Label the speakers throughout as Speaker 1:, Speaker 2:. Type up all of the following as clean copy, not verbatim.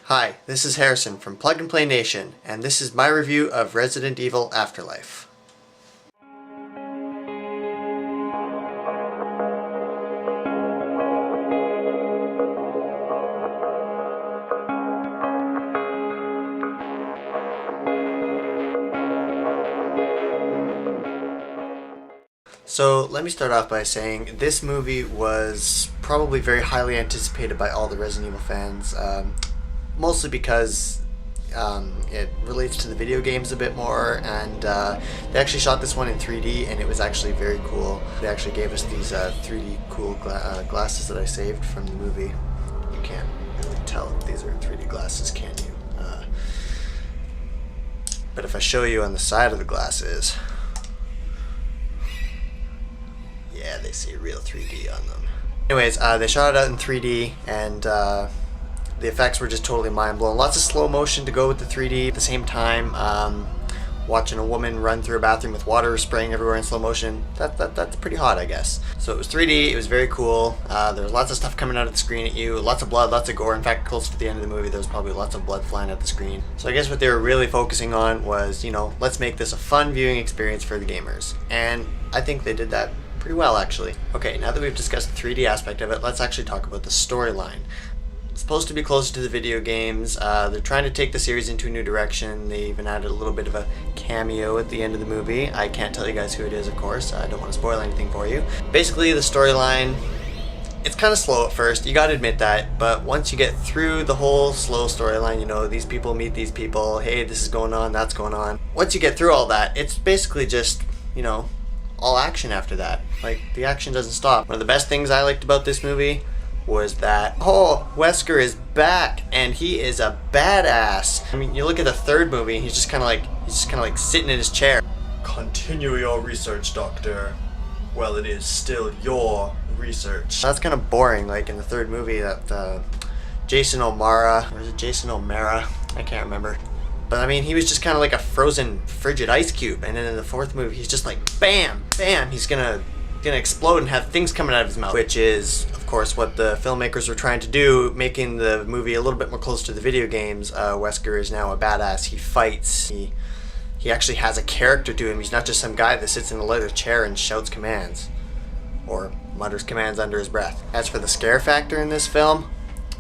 Speaker 1: Hi, this is Harrison from Plug and Play Nation, and this is my review of Resident Evil Afterlife. So let me start off by saying this movie was probably very highly anticipated by all the Resident Evil fans, mostly because it relates to the video games a bit more, and they actually shot this one in 3D and it was actually very cool. They actually gave us these 3D cool glasses that I saved from the movie. You can't really tell if these are 3D glasses, can you? But if I show you on the side of the glasses, yeah, they say real 3D on them. Anyways, they shot it out in 3D, and the effects were just totally mind-blowing. Lots of slow motion to go with the 3D. At the same time, watching a woman run through a bathroom with water spraying everywhere in slow motion, that's pretty hot, I guess. So it was 3D, it was very cool. There was lots of stuff coming out of the screen at you, lots of blood, lots of gore. In fact, close to the end of the movie, there was probably lots of blood flying at the screen. So I guess what they were really focusing on was, let's make this a fun viewing experience for the gamers. And I think they did that pretty well, actually. Okay, now that we've discussed the 3D aspect of it, let's actually talk about the storyline. It's supposed to be closer to the video games. They're trying to take the series into a new direction. They even added a little bit of a cameo at the end of the movie. I can't tell you guys who it is, of course. I don't want to spoil anything for you. Basically, the storyline, it's kind of slow at first, you gotta admit that, but once you get through the whole slow storyline, these people meet these people, hey, this is going on, that's going on. Once you get through all that, it's basically just, all action after that. Like, the action doesn't stop. One of the best things I liked about this movie was that, Wesker is back, and he is a badass. I mean, you look at the third movie, he's just kind of like sitting in his chair. Continue your research, Doctor. Well, it is still your research. That's kind of boring. Like in the third movie, that Jason O'Mara, or is it Jason O'Mara? I can't remember. But I mean, he was just kind of like a frozen, frigid ice cube, and then in the fourth movie, he's just like, bam, bam, he's gonna explode and have things coming out of his mouth, which is, of course, what the filmmakers were trying to do, making the movie a little bit more close to the video games. Wesker is now a badass. He fights. He actually has a character to him. He's not just some guy that sits in a leather chair and shouts commands, or mutters commands under his breath. As for the scare factor in this film,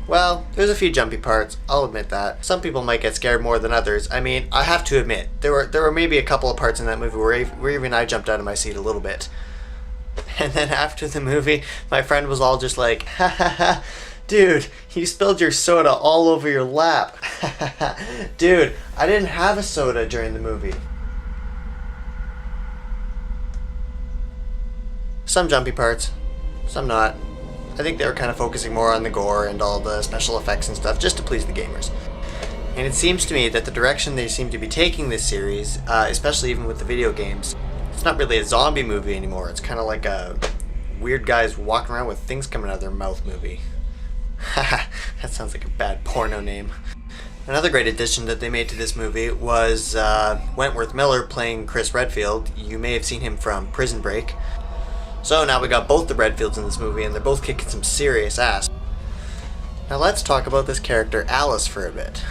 Speaker 1: well, there's a few jumpy parts, I'll admit that. Some people might get scared more than others. I mean, I have to admit, there were maybe a couple of parts in that movie where even I jumped out of my seat a little bit. And then after the movie, my friend was all just like, ha ha ha, dude, you spilled your soda all over your lap. Dude, I didn't have a soda during the movie. Some jumpy parts, some not. I think they were kind of focusing more on the gore and all the special effects and stuff just to please the gamers. And it seems to me that the direction they seem to be taking this series, especially even with the video games, it's not really a zombie movie anymore. It's kind of like a weird guys walking around with things coming out of their mouth movie. Haha, that sounds like a bad porno name. Another great addition that they made to this movie was Wentworth Miller playing Chris Redfield. You may have seen him from Prison Break. So now we got both the Redfields in this movie, and they're both kicking some serious ass. Now let's talk about this character Alice for a bit.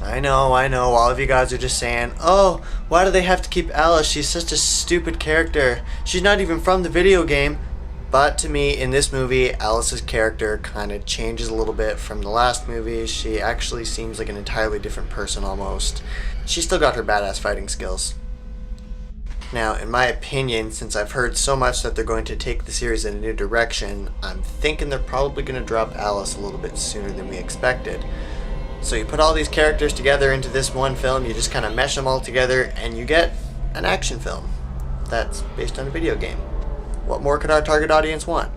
Speaker 1: I know, all of you guys are just saying, oh, why do they have to keep Alice? She's such a stupid character. She's not even from the video game. But to me, in this movie, Alice's character kind of changes a little bit from the last movie. She actually seems like an entirely different person almost. She's still got her badass fighting skills. Now, in my opinion, since I've heard so much that they're going to take the series in a new direction, I'm thinking they're probably going to drop Alice a little bit sooner than we expected. So you put all these characters together into this one film, you just kind of mesh them all together, and you get an action film that's based on a video game. What more could our target audience want?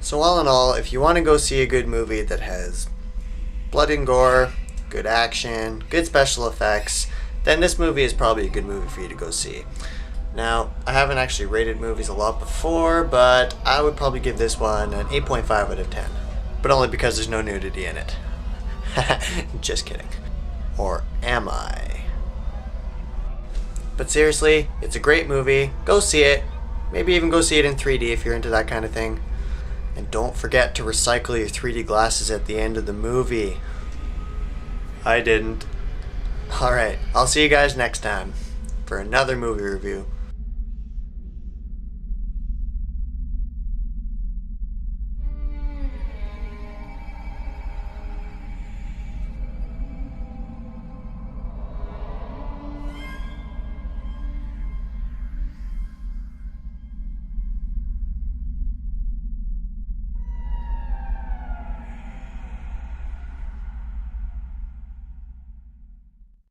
Speaker 1: So all in all, if you want to go see a good movie that has blood and gore, good action, good special effects, then this movie is probably a good movie for you to go see. Now, I haven't actually rated movies a lot before, but I would probably give this one an 8.5 out of 10. But only because there's no nudity in it. Just kidding. Or am I? But seriously, it's a great movie. Go see it. Maybe even go see it in 3D if you're into that kind of thing. And don't forget to recycle your 3D glasses at the end of the movie. I didn't. Alright, I'll see you guys next time for another movie review.